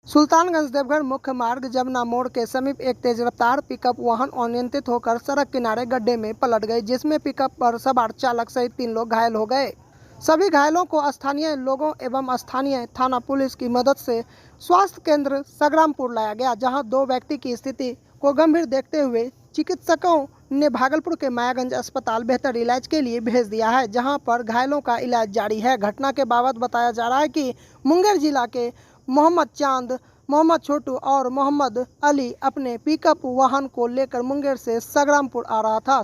सुल्तानगंज देवघर मुख्य मार्ग जमुना मोड़ के समीप एक तेज रफ्तार पिकअप वाहन अनियंत्रित होकर सड़क किनारे गड्ढे में पलट गई, जिसमें पिकअप पर सवार चालक सहित 3 लोग घायल हो गए। सभी घायलों को स्थानीय लोगों एवं स्थानीय थाना पुलिस की मदद से स्वास्थ्य केंद्र संग्रामपुर लाया गया, जहां 2 व्यक्ति की स्थिति को गंभीर देखते हुए चिकित्सकों ने भागलपुर के मायागंज अस्पताल बेहतर इलाज के लिए भेज दिया है, जहां पर घायलों का इलाज जारी है। घटना के बाबत बताया जा रहा है कि मुंगेर जिला के मोहम्मद चांद, मोहम्मद छोटू और मोहम्मद अली अपने पिकअप वाहन को लेकर मुंगेर से संग्रामपुर आ रहा था।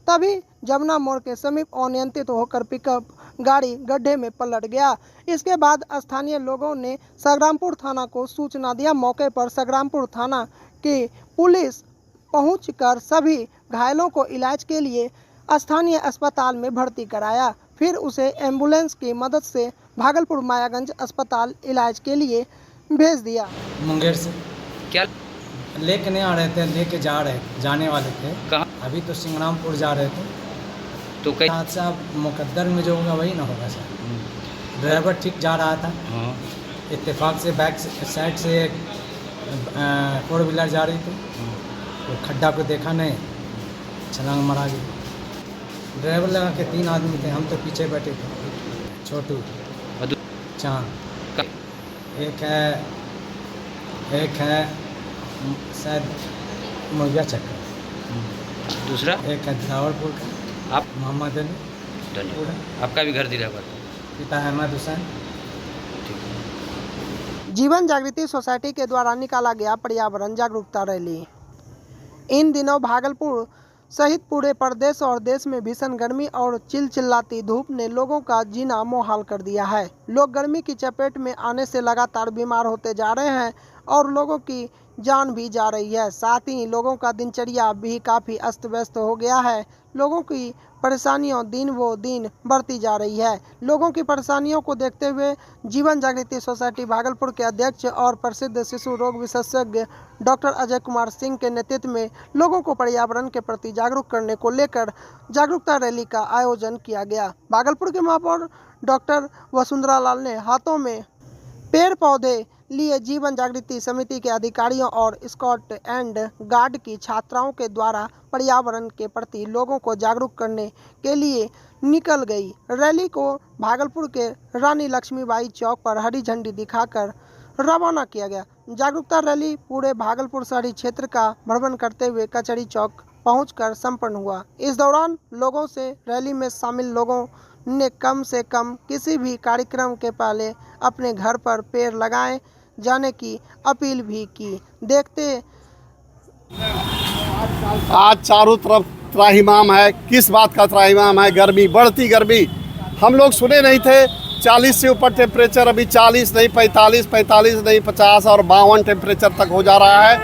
तभी जमुना मोड़ के समीप अनियंत्रित होकर पिकअप गाड़ी गड्ढे में पलट गया। इसके बाद स्थानीय लोगों ने संग्रामपुर थाना को सूचना दिया। मौके पर संग्रामपुर थाना की पुलिस पहुंचकर सभी घायलों को इलाज के लिए स्थानीय अस्पताल में भर्ती कराया, फिर उसे एम्बुलेंस की मदद से भागलपुर मायागंज अस्पताल इलाज के लिए भेज दिया। मुंगेर से क्या लेके नहीं आ रहे थे, लेके जाने वाले थे। कहाँ? अभी तो संग्रामपुर जा रहे थे। तो कई हादसा मुकद्दर में जो होगा वही ना होगा सर। ड्राइवर ठीक जा रहा था, हाँ। इत्तेफाक से बैक साइड से 4 व्हीलर जा रही थी, तो खड्डा को देखा नहीं, छलांग मारा गई। ड्राइवर लगा के 3 आदमी थे, हम तो पीछे बैठे थे। छोटू, चांद, एक है शायद मुर्गिया चक्कर, दूसरा एक है धावरपुर का आप मोहम्मद अली, धन्यवाद। आपका भी घर दिलावर पिता अहमद हुसैन। जीवन जागृति सोसाइटी के द्वारा निकाला गया पर्यावरण जागरूकता रैली। इन दिनों भागलपुर सहित पूरे प्रदेश और देश में भीषण गर्मी और चिलचिलाती धूप ने लोगों का जीना मुहाल कर दिया है। लोग गर्मी की चपेट में आने से लगातार बीमार होते जा रहे हैं और लोगों की जान भी जा रही है। साथ ही लोगों का दिनचर्या भी काफ़ी अस्त व्यस्त हो गया है। लोगों की परेशानियों दिन व दिन बढ़ती जा रही है। लोगों की परेशानियों को देखते हुए जीवन जागृति सोसाइटी भागलपुर के अध्यक्ष और प्रसिद्ध शिशु रोग विशेषज्ञ डॉक्टर अजय कुमार सिंह के नेतृत्व में लोगों को पर्यावरण के प्रति जागरूक करने को लेकर जागरूकता रैली का आयोजन किया गया। भागलपुर के महापौर डॉक्टर वसुंधरा लाल ने हाथों में पेड़ पौधे लिए जीवन जागृति समिति के अधिकारियों और स्काउट एंड गार्ड की छात्राओं के द्वारा पर्यावरण के प्रति लोगों को जागरूक करने के लिए निकल गई। रैली को भागलपुर के रानी लक्ष्मीबाई चौक पर हरी झंडी दिखाकर रवाना किया गया। जागरूकता रैली पूरे भागलपुर शहरी क्षेत्र का भ्रमण करते हुए कचहरी चौक पहुंचकर संपन्न हुआ। इस दौरान लोगों से रैली में शामिल लोगों ने कम से कम किसी भी कार्यक्रम के पहले अपने घर पर पेड़ लगाए जाने की अपील भी की। देखते आज चारों तरफ त्राहिमाम है। किस बात का त्राहिमाम है? गर्मी, बढ़ती गर्मी। हम लोग सुने नहीं थे 40 से ऊपर टेम्परेचर, अभी 40 नहीं 45 नहीं 50 और 52 टेम्परेचर तक हो जा रहा है।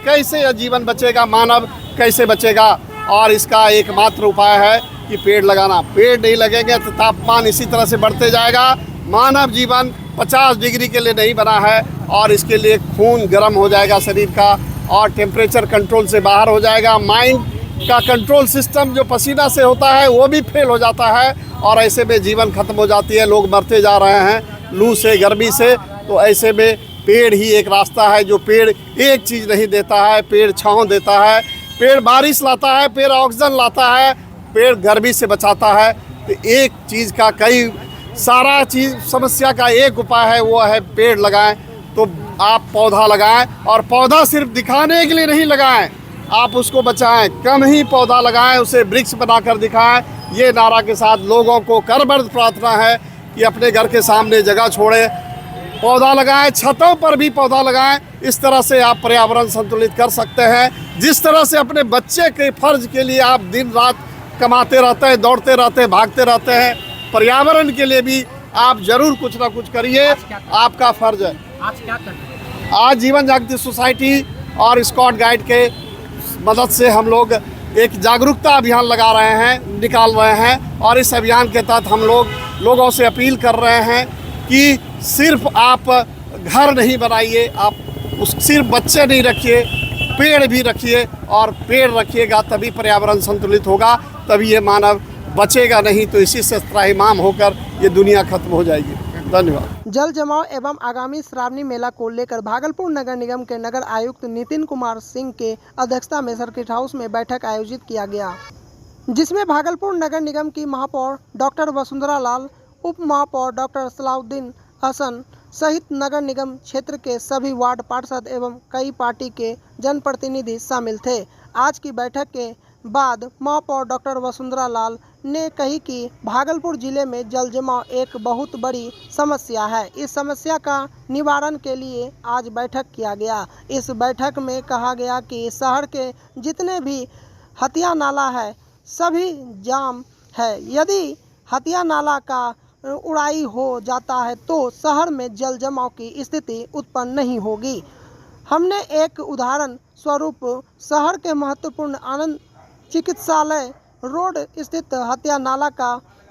कैसे जीवन बचेगा, मानव कैसे बचेगा? और इसका एकमात्र उपाय है कि पेड़ लगाना। पेड़ नहीं लगेंगे तो तापमान इसी तरह से बढ़ते जाएगा। मानव जीवन 50 डिग्री के लिए नहीं बना है और इसके लिए खून गर्म हो जाएगा शरीर का और टेम्परेचर कंट्रोल से बाहर हो जाएगा। माइंड का कंट्रोल सिस्टम जो पसीना से होता है वो भी फेल हो जाता है और ऐसे में जीवन खत्म हो जाती है। लोग मरते जा रहे हैं लू से, गर्मी से। तो ऐसे में पेड़ ही एक रास्ता है। जो पेड़ एक चीज़ नहीं देता है, पेड़ छाँव देता है, पेड़ बारिश लाता है, पेड़ ऑक्सीजन लाता है, पेड़ गर्मी से बचाता है। तो एक चीज़ का सारा चीज़ समस्या का एक उपाय है, वो है पेड़ लगाएं। तो आप पौधा लगाएं और पौधा सिर्फ दिखाने के लिए नहीं लगाएं, आप उसको बचाएं। कम ही पौधा लगाएं, उसे वृक्ष बनाकर दिखाएं। ये नारा के साथ लोगों को करबद्ध प्रार्थना है कि अपने घर के सामने जगह छोड़ें, पौधा लगाएं, छतों पर भी पौधा लगाएं। इस तरह से आप पर्यावरण संतुलित कर सकते हैं। जिस तरह से अपने बच्चे के फर्ज के लिए आप दिन रात कमाते रहते हैं, दौड़ते रहते हैं, भागते रहते हैं, पर्यावरण के लिए भी आप जरूर कुछ ना कुछ करिए। आपका फर्ज है। आज क्या कर रहे हैं? आज जीवन जागृति सोसाइटी और स्काउट गाइड के मदद से हम लोग एक जागरूकता अभियान निकाल रहे हैं और इस अभियान के तहत हम लोगों से अपील कर रहे हैं कि सिर्फ आप घर नहीं बनाइए, आप सिर्फ बच्चे नहीं रखिए, पेड़ भी रखिए। और पेड़ रखिएगा तभी पर्यावरण संतुलित होगा, तभी ये मानव बचेगा। नहीं तो इसी से त्राहिमाम होकर ये दुनिया खत्म हो जाएगी। धन्यवाद। जल जमाव एवं आगामी श्रावणी मेला को लेकर भागलपुर नगर निगम के नगर आयुक्त नितिन कुमार सिंह के अध्यक्षता में सर्किट हाउस में बैठक आयोजित किया गया, जिसमें भागलपुर नगर निगम की महापौर डॉक्टर वसुंधरा लाल, उप महापौर डॉक्टर सलाउद्दीन हसन सहित नगर निगम क्षेत्र के सभी वार्ड पार्षद एवं कई पार्टी के जनप्रतिनिधि शामिल थे। आज की बैठक के बाद महापौर डॉक्टर वसुंधरा लाल ने कही कि भागलपुर जिले में जल जमाव एक बहुत बड़ी समस्या है। इस समस्या का निवारण के लिए आज बैठक किया गया। इस बैठक में कहा गया कि शहर के जितने भी हथिया नाला है सभी जाम है। यदि हथिया नाला का उड़ाई हो जाता है तो शहर में जल जमाव की स्थिति उत्पन्न नहीं होगी। हमने एक उदाहरण स्वरूप शहर के महत्वपूर्ण आनंद चिकित्सालय रोड स्थित हत्या नाला का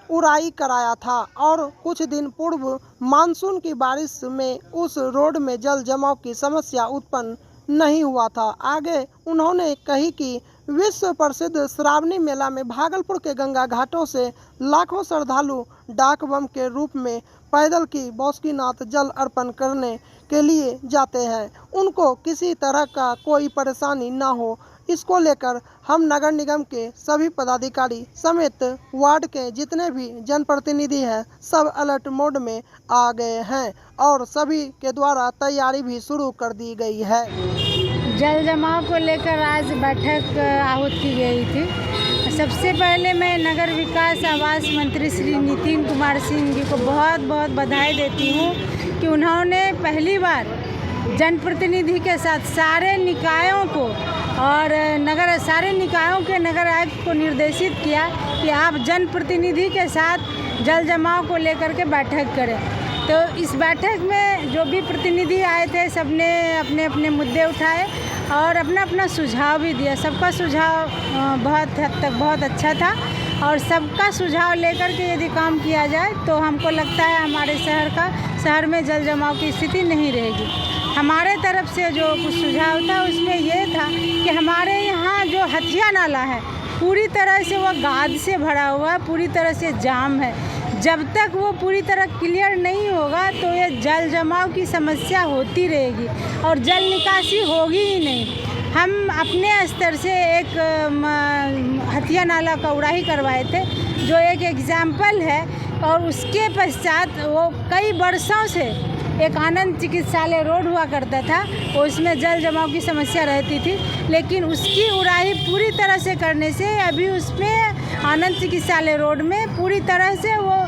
उड़ाई कराया था और कुछ दिन पूर्व मानसून की बारिश में उस रोड में जल जमाव की समस्या उत्पन्न नहीं हुआ था। आगे उन्होंने कही कि विश्व प्रसिद्ध श्रावणी मेला में भागलपुर के गंगा घाटों से लाखों श्रद्धालु डाक बम के रूप में पैदल की बासुकीनाथ जल अर्पण करने के लिए जाते हैं। उनको किसी तरह का कोई परेशानी ना हो, इसको लेकर हम नगर निगम के सभी पदाधिकारी समेत वार्ड के जितने भी जनप्रतिनिधि हैं सब अलर्ट मोड में आ गए हैं और सभी के द्वारा तैयारी भी शुरू कर दी गई है। जल जमाव को लेकर आज बैठक आहूत की गई थी। सबसे पहले मैं नगर विकास आवास मंत्री श्री नितिन कुमार सिंह जी को बहुत बहुत बधाई देती हूँ कि उन्होंने पहली बार जनप्रतिनिधि के साथ सारे निकायों को और सारे निकायों के नगर आयुक्त को निर्देशित किया कि आप जनप्रतिनिधि के साथ जल जमाव को लेकर के बैठक करें। तो इस बैठक में जो भी प्रतिनिधि आए थे सबने अपने अपने मुद्दे उठाए और अपना अपना सुझाव भी दिया। सबका सुझाव बहुत हद तक बहुत अच्छा था और सबका सुझाव लेकर के यदि काम किया जाए तो हमको लगता है हमारे शहर में जल जमाव की स्थिति नहीं रहेगी। हमारे तरफ से जो कुछ सुझाव था उसमें ये था कि हमारे यहाँ जो हथिया नाला है पूरी तरह से वो गाद से भरा हुआ है, पूरी तरह से जाम है। जब तक वो पूरी तरह क्लियर नहीं होगा तो ये जल जमाव की समस्या होती रहेगी और जल निकासी होगी ही नहीं। हम अपने स्तर से एक हथिया नाला का उड़ाही करवाए थे जो एक एग्जाम्पल है और उसके पश्चात वो कई वर्षों से एक आनंद चिकित्सालय रोड हुआ करता था, उसमें जल जमाव की समस्या रहती थी, लेकिन उसकी उड़ाही पूरी तरह से करने से अभी उसमें आनंद चिकित्सालय रोड में पूरी तरह से वो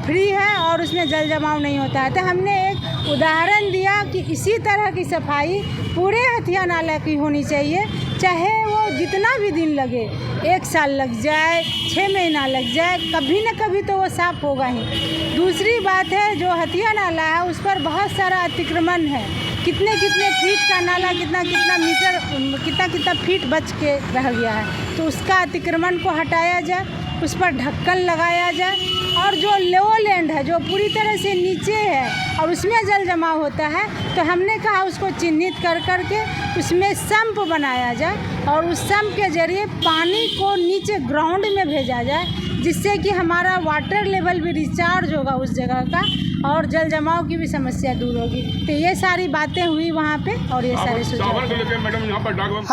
फ्री है और उसमें जल जमाव नहीं होता है। तो हमने एक उदाहरण दिया कि इसी तरह की सफाई पूरे हथिया नाला की होनी चाहिए, चाहे वो जितना भी दिन लगे, 1 साल लग जाए, 6 महीना लग जाए, कभी न कभी तो वो साफ होगा ही। दूसरी बात है जो हथिया नाला है उस पर बहुत सारा अतिक्रमण है, कितने फीट का नाला कितना मीटर कितना फीट बच के रह गया है, तो उसका अतिक्रमण को हटाया जाए, उस पर ढक्कन लगाया जाए और जो लो लैंड है जो पूरी तरह से नीचे है और उसमें जल जमाव होता है तो हमने कहा उसको चिन्हित कर के उसमें सम्प बनाया जाए और उस सम्प के जरिए पानी को नीचे ग्राउंड में भेजा जाए, जिससे कि हमारा वाटर लेवल भी रिचार्ज होगा उस जगह का और जल जमाव की भी समस्या दूर होगी। तो ये सारी बातें हुई वहाँ पे और ये सारे सुझाव।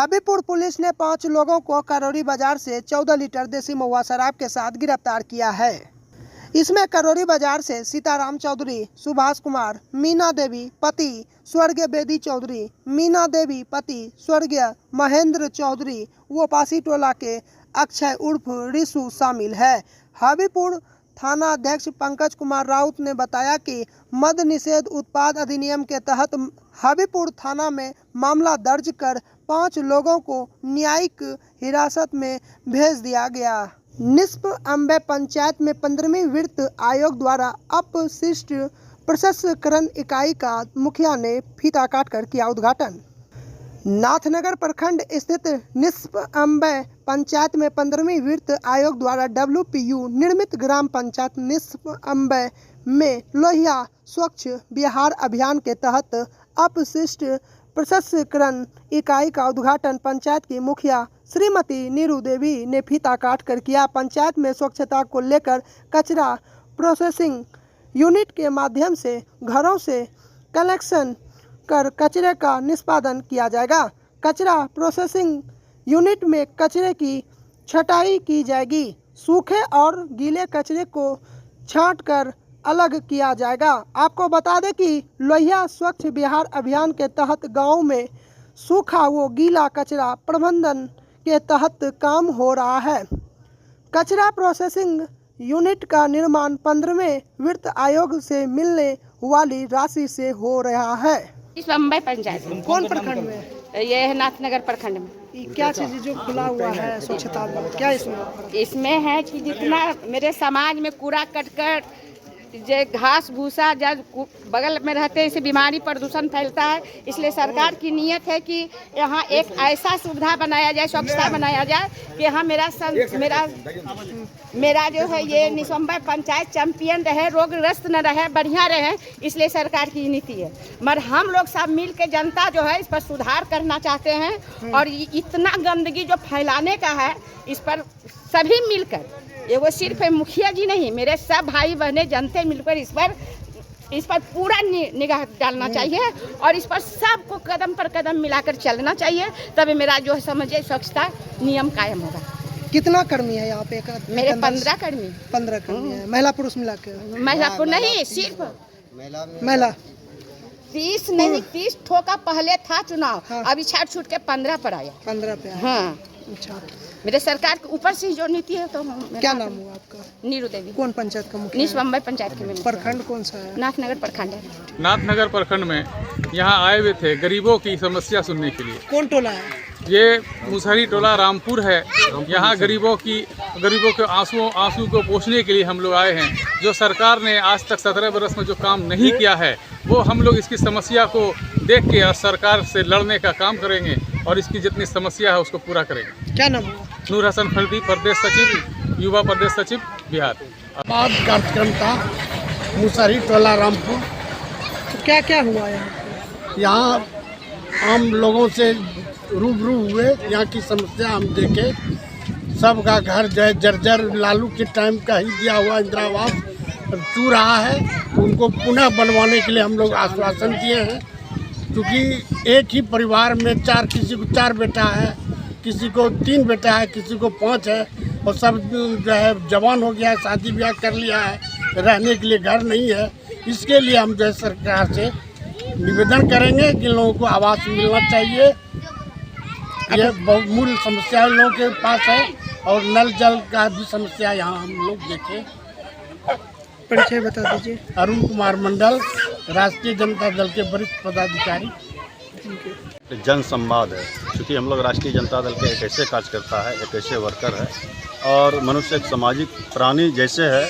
हबीबपुर पुलिस ने 5 लोगों को करौरी बाजार से 14 लीटर देसी महुआ शराब के साथ गिरफ्तार किया है। इसमें करौरी बाजार से सीताराम चौधरी, सुभाष कुमार, मीना देवी पति स्वर्गीय बेदी चौधरी, मीना देवी पति स्वर्गीय महेंद्र चौधरी व पासी टोला के अक्षय उर्फ रिशु शामिल है। हबीबपुर थाना अध्यक्ष पंकज कुमार राउत ने बताया कि मद्य निषेध उत्पाद अधिनियम के तहत हबीबपुर थाना में मामला दर्ज कर 5 लोगों को न्यायिक हिरासत में भेज दिया गया। निस्प अम्बे पंचायत में 15वीं वित्त आयोग द्वारा अपशिष्ट प्रसंस्करण इकाई का मुखिया ने फीता काटकर किया उद्घाटन। नाथनगर प्रखंड स्थित निस्प अम्बे पंचायत में 15वीं वित्त आयोग द्वारा WPU निर्मित ग्राम पंचायत निस्प अम्बे में लोहिया स्वच्छ बिहार अभियान के तहत अपशिष्ट प्रसंस्करण इकाई का उद्घाटन पंचायत की मुखिया श्रीमती नीरू देवी ने फीता काट कर किया। पंचायत में स्वच्छता को लेकर कचरा प्रोसेसिंग यूनिट के माध्यम से घरों से कलेक्शन कर कचरे का निष्पादन किया जाएगा। कचरा प्रोसेसिंग यूनिट में कचरे की छटाई की जाएगी। सूखे और गीले कचरे को छांटकर अलग किया जाएगा। आपको बता दें कि लोहिया स्वच्छ बिहार अभियान के तहत गांव में सूखा व गीला कचरा प्रबंधन के तहत काम हो रहा है। कचरा प्रोसेसिंग यूनिट का निर्माण 15वें वित्त आयोग से मिलने वाली राशि से हो रहा है। इस बम्बई पंचायत में। कौन प्रखंड में? ये है नाथनगर प्रखंड में। ये क्या चीज़ जो खुला हुआ है स्वच्छता अभियान, क्या इसमें? इसमें है कि जितना मेरे समाज में कूड़ा कटकर जो घास भूसा जब बगल में रहते हैं, इससे बीमारी प्रदूषण फैलता है। इसलिए सरकार की नीयत है कि यहाँ एक ऐसा सुविधा बनाया जाए, स्वच्छता बनाया जाए कि यहाँ मेरा जो है ये निसंबर पंचायत चैंपियन रहे, रोगग्रस्त न रहे, बढ़िया रहे। इसलिए सरकार की नीति है। मगर हम लोग सब मिल के जनता जो है इस पर सुधार करना चाहते हैं। और इतना गंदगी जो फैलाने का है, इस पर सभी मिलकर, ये वो सिर्फ मुखिया जी नहीं, मेरे सब भाई बहने जनते मिलकर इस पर पूरा निगाह डालना चाहिए और इस पर सबको कदम पर कदम मिलाकर चलना चाहिए। तभी मेरा जो है समझिए स्वच्छता नियम कायम होगा। कितना कर्मी है यहाँ पे? मेरे 15 कर्मी। 15 कर्मी है, महिला पुरुष मिला के? महिला पुरुष नहीं, सिर्फ महिला 30 नहीं, 30 ठोका पहले था चुनाव। हाँ। अभी छूट के 15 पर आया। 15 पे आया। हाँ, अच्छा। मेरे सरकार के ऊपर से जो नीति है तो क्या नाम हुआ आपका? नीरू देवी। कौन पंचायत का मुखिया? निस बम्बई पंचायत के में। प्रखंड कौन सा है? नाथनगर प्रखंड है। नाथनगर प्रखंड में यहाँ आए हुए थे गरीबों की समस्या सुनने के लिए। कौन टोला है? ये मुसहरी टोला रामपुर है। यहाँ गरीबों के आंसू को पोंछने के लिए हम लोग आए हैं। जो सरकार ने आज तक 17 बरस में जो काम नहीं किया है, वो हम लोग इसकी समस्या को देख के सरकार से लड़ने का काम करेंगे और इसकी जितनी समस्या है उसको पूरा करेंगे। क्या नाम हुआ? नूर हसन फर्दी, प्रदेश सचिव, युवा प्रदेश सचिव, बिहार। बाद कार्यक्रम था मुसहरी टोला रामपुर। तो क्या क्या हुआ यहाँ? यहाँ आम लोगों से रूबरू हुए, यहाँ की समस्या हम देखे। सबका घर जो है जर्जर लालू के टाइम का ही दिया हुआ इंदिरा आवास चू रहा है। उनको पुनः बनवाने के लिए हम लोग आश्वासन दिए हैं। क्योंकि एक ही परिवार में किसी को 4 बेटा है, किसी को 3 बेटा है, किसी को 5 है और सब जो है जवान हो गया है, शादी ब्याह कर लिया है, रहने के लिए घर नहीं है। इसके लिए हम जो है सरकार से निवेदन करेंगे कि लोगों को आवास मिलना चाहिए। ये बहुत मूल समस्या लोगों के पास है और नल जल का भी समस्या यहाँ हम लोग देखें। परिचय बता दीजिए। अरुण कुमार मंडल, राष्ट्रीय जनता दल के वरिष्ठ पदाधिकारी। जन संवाद है, क्योंकि हम लोग राष्ट्रीय जनता दल के एक ऐसे कार्यकर्ता है, एक ऐसे वर्कर है और मनुष्य एक सामाजिक प्राणी जैसे है।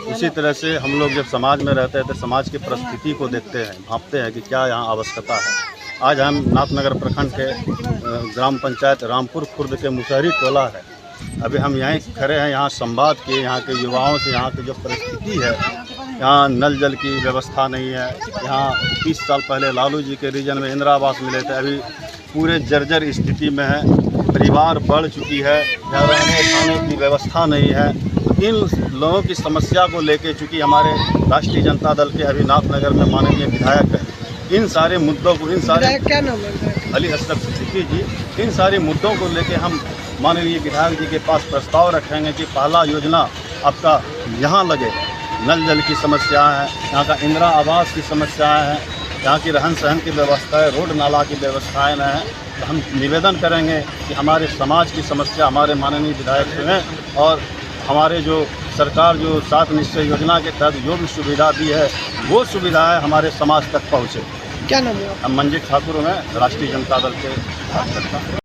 उसी तरह से हम लोग जब समाज में रहते हैं तो समाज की परिस्थिति को देखते हैं, भांपते हैं कि क्या यहाँ आवश्यकता है। आज हम नाथनगर प्रखंड के ग्राम पंचायत रामपुर खुर्द के मुसहरी टोला है। अभी हम यहीं खड़े हैं, यहाँ संवाद किए यहाँ के युवाओं से। यहाँ की जो परिस्थिति है, यहाँ नल जल की व्यवस्था नहीं है। यहाँ 30 साल पहले लालू जी के रीजन में इंदिरा आवास मिले थे, अभी पूरे जर्जर स्थिति में है। परिवार बढ़ चुकी है, यहाँ रहने खाने की व्यवस्था नहीं है। इन लोगों की समस्या को लेके, चूँकि हमारे राष्ट्रीय जनता दल के अभी नाथनगर में माननीय विधायक हैं, इन सारे मुद्दों को, इन सारे क्या नाम है? अली अशरफ सिद्दीकी जी, इन सारे मुद्दों को लेके हम माननीय विधायक जी के पास प्रस्ताव रखेंगे कि पहला योजना आपका यहाँ लगे। नल जल की समस्या है, यहाँ का इंदिरा आवास की समस्याएं हैं, यहाँ की रहन सहन की व्यवस्था है, रोड नाला की व्यवस्थाएं न है। तो हम निवेदन करेंगे कि हमारे समाज की समस्या हमारे माननीय विधायक सुनें और हमारे जो सरकार जो 7 निश्चय योजना के तहत जो भी सुविधा दी है, वो सुविधाएं हमारे समाज तक पहुँचे। क्या नाम हुआ? हम मंजीत ठाकुर हैं, राष्ट्रीय जनता दल के कार्यकर्ता।